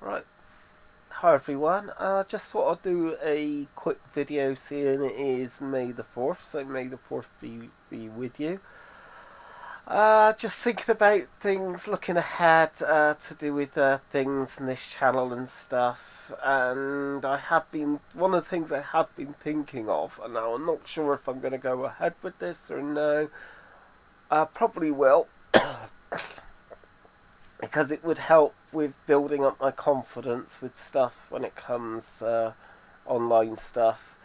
Right, hi everyone. Just thought I'd do a quick video seeing it is May the 4th, so May the 4th be with you. Just thinking about things, looking ahead to do with things in this channel and stuff. And one of the things I have been thinking of, and now I'm not sure if I'm going to go ahead with this or no. Probably will, because it would help with building up my confidence with stuff when it comes to online stuff.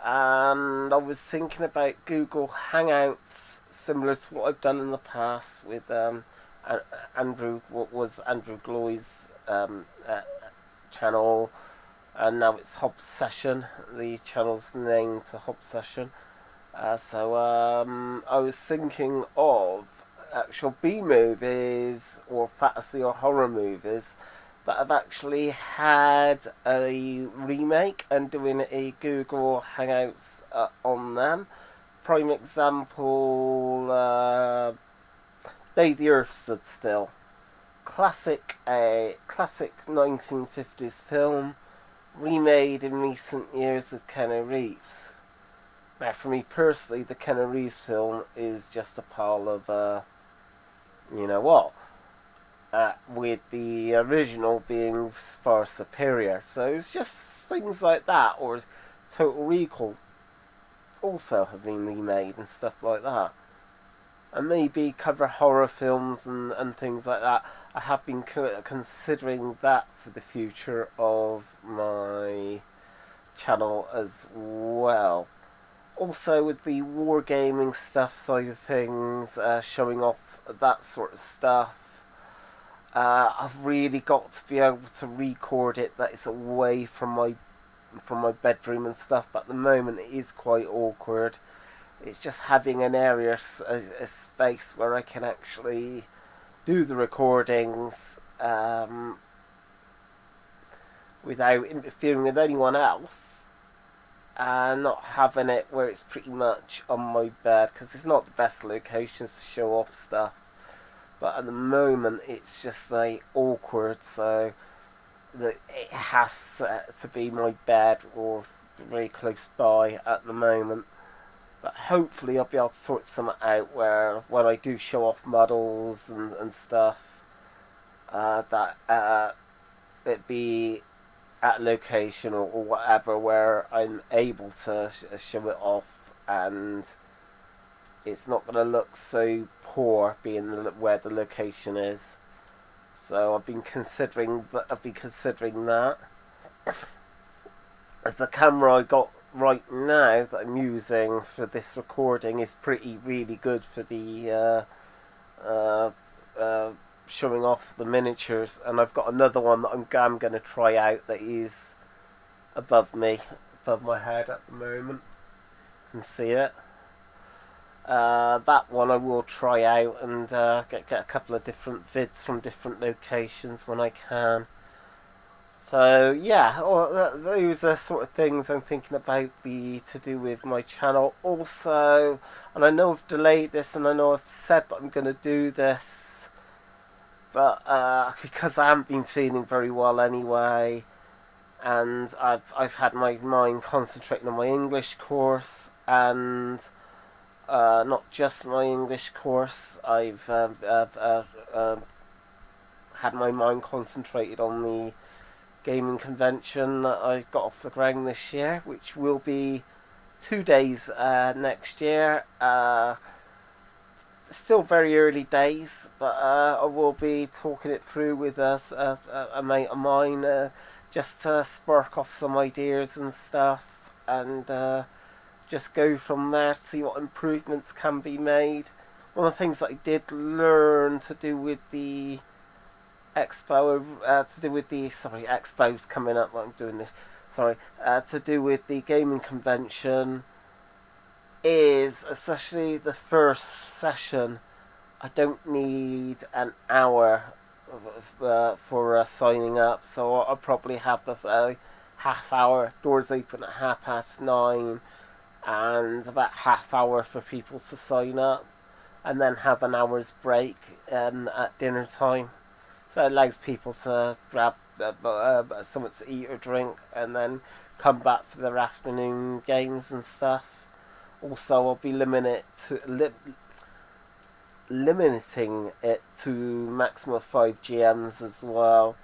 And I was thinking about Google Hangouts, similar to what I've done in the past with Andrew Gloy's channel, and now it's Hobsession. The channel's named to Hobsession. So I was thinking of actual B movies or fantasy or horror movies that have actually had a remake and doing a Google Hangouts on them. Prime example, Day the Earth Stood Still. Classic 1950s film, remade in recent years with Keanu Reeves. Now, for me personally, the Keanu Reeves film is just a pile of, you know what, with the original being far superior. So it's just things like that, or Total Recall also have been remade and stuff like that. And maybe cover horror films and things like that. I have been considering that for the future of my channel as well. Also with the wargaming stuff side of things, showing off that sort of stuff. I've really got to be able to record it that it's away from my bedroom and stuff. But at the moment it is quite awkward. It's just having an area, a space where I can actually do the recordings without interfering with anyone else. And not having it where it's pretty much on my bed, because it's not the best locations to show off stuff. But at the moment it's just like awkward, so that it has to be my bed or very close by at the moment. But hopefully I'll be able to sort something out where when I do show off models and stuff, that it be at a location or whatever where I'm able to show it off, and it's not going to look so poor being where the location is. So I've been considering that. As the camera I got right now that I'm using for this recording is really good for the showing off the miniatures, and I've got another one that I'm going to try out that is above my head at the moment. You can see it. That one I will try out and get a couple of different vids from different locations when I can. So yeah, those are sort of things I'm thinking about to do with my channel. Also, and I know I've delayed this, and I know I've said that I'm going to do this, but because I haven't been feeling very well anyway, and I've had my mind concentrating on my English course, and not just my English course. I've had my mind concentrated on the gaming convention that I got off the ground this year, which will be 2 days next year. Still very early days, but I will be talking it through with a mate of mine, just to spark off some ideas and stuff, and just go from there to see what improvements can be made. One of the things that I did learn to do with the expo, expo's coming up. I'm doing this. To do with the gaming convention is, especially the first session, I don't need an hour for signing up, so I'll probably have the half hour. Doors open at 9:30, and about half hour for people to sign up, and then have an hour's break at dinner time. So it allows people to grab something to eat or drink, and then come back for their afternoon games and stuff. Also, I'll be limiting it to maximum of 5 GMs as well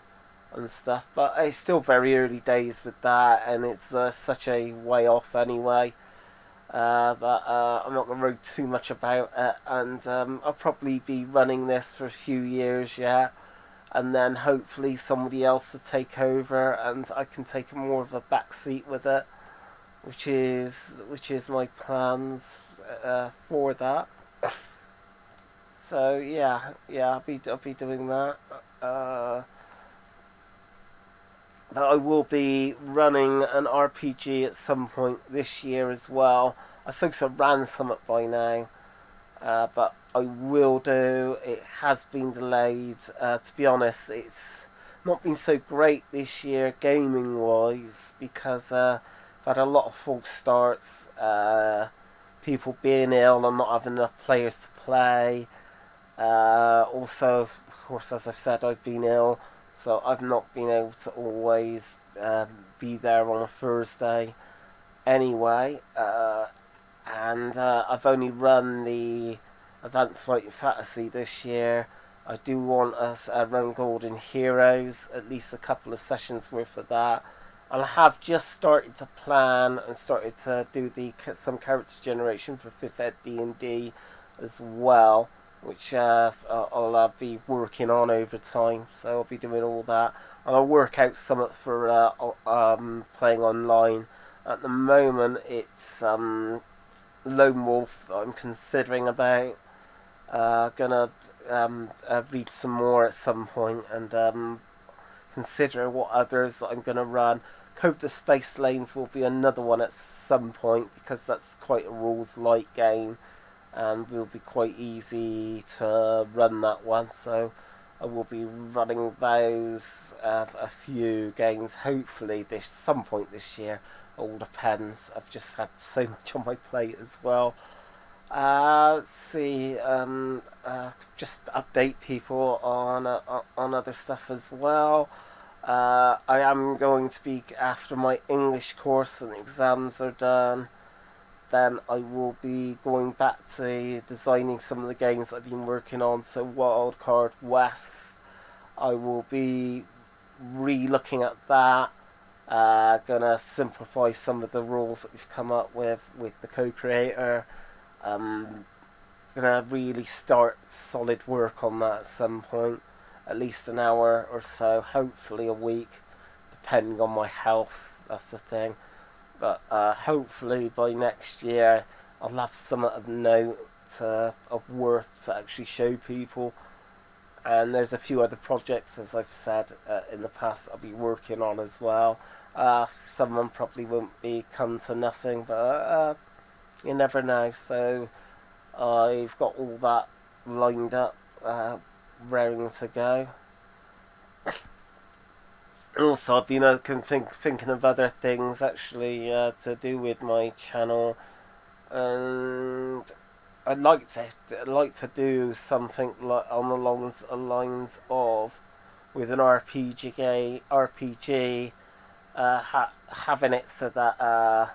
and stuff. But it's still very early days with that, and it's such a way off anyway. That I'm not going to worry too much about it, and I'll probably be running this for a few years yet, and then hopefully somebody else will take over, and I can take more of a back seat with it, which is my plans for that. So yeah, I'll be doing that. I will be running an RPG at some point this year as well. I suppose I ran some by now, but I will do. It has been delayed. To be honest, it's not been so great this year gaming wise because I've had a lot of false starts, people being ill and not having enough players to play. Also, of course, as I've said, I've been ill, so I've not been able to always be there on a Thursday anyway. And I've only run the Advanced Fighting Fantasy this year. I do want us to run Golden Heroes, at least a couple of sessions worth of that. And I have just started to plan and started to do some character generation for 5th Ed D&D as well, which I'll be working on over time. So I'll be doing all that. And I'll work out something for playing online. At the moment, it's Lone Wolf that I'm considering about. Gonna read some more at some point and consider what others I'm gonna run. Code the Space Lanes will be another one at some point because that's quite a rules light game and will be quite easy to run that one. So I will be running those a few games hopefully some point this year. All depends. I've just had so much on my plate as well. Let's see. Just update people on other stuff as well. I am going to be, after my English course and exams are done, then I will be going back to designing some of the games I've been working on. So Wildcard West, I will be re-looking at that. Gonna simplify some of the rules that we've come up with the co-creator. Gonna really start solid work on that at some point, at least an hour or so, hopefully a week, depending on my health. That's the thing. But hopefully by next year I'll have some of note of worth to actually show people. And there's a few other projects, as I've said in the past, I'll be working on as well. Some of them probably won't come to nothing, but you never know. So I've got all that lined up, raring to go. Also, I've been thinking of other things actually to do with my channel, and I'd like to do something like on the lines of with an RPG, having it so that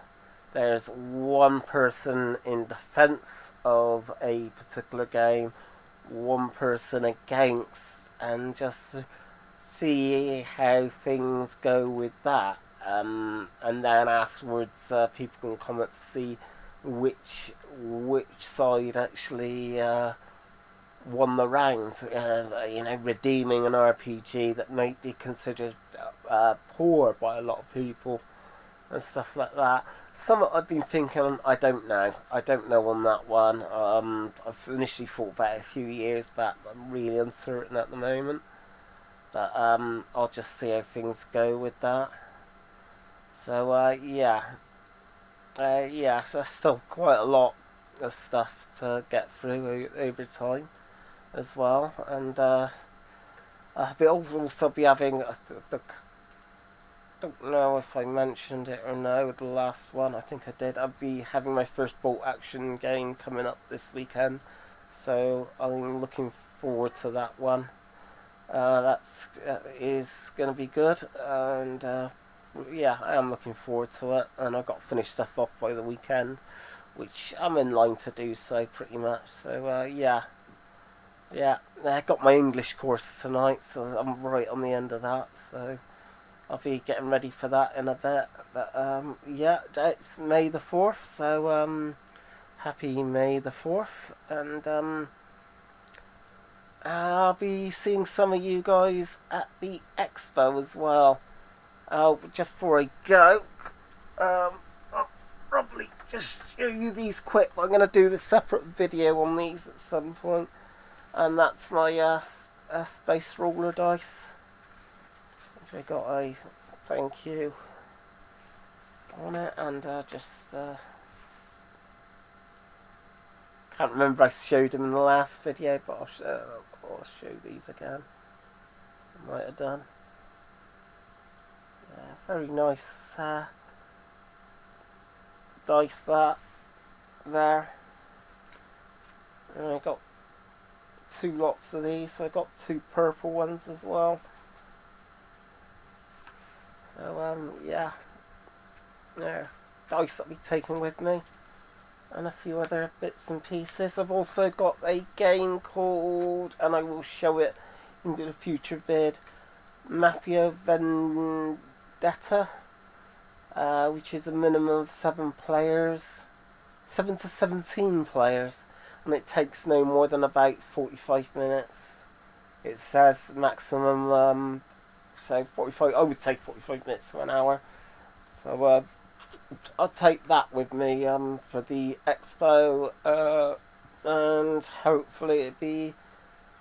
there's one person in defense of a particular game, one person against, and just see how things go with that. And then afterwards, people can comment to see which side actually won the round. Redeeming an RPG that might be considered poor by a lot of people and stuff like that. Some I've been thinking, I don't know on that one. I've initially thought about it a few years back, but I'm really uncertain at the moment. But I'll just see how things go with that. So so still quite a lot of stuff to get through over time as well. And I'll also be having don't know if I mentioned it or no with the last one. I think I did. I'll be having my first bolt action game coming up this weekend, so I'm looking forward to that one. That's is going to be good, and yeah, I am looking forward to it. And I've got to finish stuff off by the weekend, which I'm in line to do so pretty much. So yeah, yeah, I got my English course tonight, so I'm right on the end of that. So I'll be getting ready for that in a bit. But yeah, it's May the 4th, so happy May the 4th, and I'll be seeing some of you guys at the expo as well. Just before I go, I'll probably just show you these quick. I'm going to do the separate video on these at some point, and that's my space roller dice, which I got a thank you on it, and just can't remember I showed them in the last video, but I'll show these again. I might have done. Yeah, very nice dice that there. And I got 2 lots of these, so I got 2 purple ones as well. So yeah, there, dice I'll be taking with me, and a few other bits and pieces. I've also got a game called, and I will show it in the future vid, Mafia Vendetta, which is a minimum of 7 players, 7 to 17 players, and it takes no more than about 45 minutes. It says maximum, so 45. I would say 45 minutes to an hour. So I'll take that with me for the expo, and hopefully it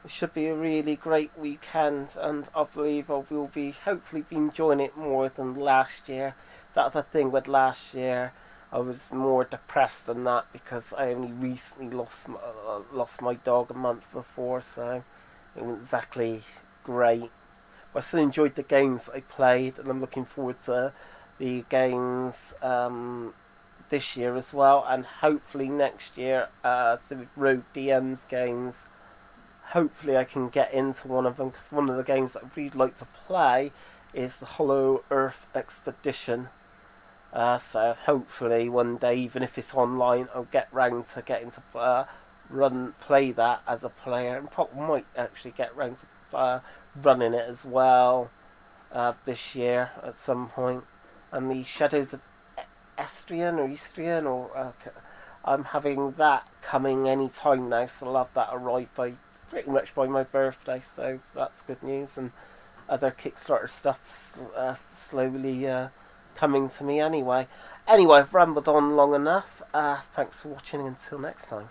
should be a really great weekend, and I believe I will be hopefully be enjoying it more than last year. That's the thing with last year. I was more depressed than that because I only recently lost my dog a month before, so it wasn't exactly great. But I still enjoyed the games I played, and I'm looking forward to the games this year as well, and hopefully next year to Rogue DM's games. Hopefully I can get into one of them, because one of the games that I'd really like to play is the Hollow Earth Expedition. So hopefully one day, even if it's online, I'll get round to getting to play that as a player, and probably might actually get round to running it as well this year at some point. And the Shadows of Estrian, or I'm having that coming any time now, so I'll have that arrive by pretty much by my birthday, so that's good news. And other Kickstarter stuff slowly coming to me anyway. Anyway, I've rambled on long enough. Thanks for watching, until next time.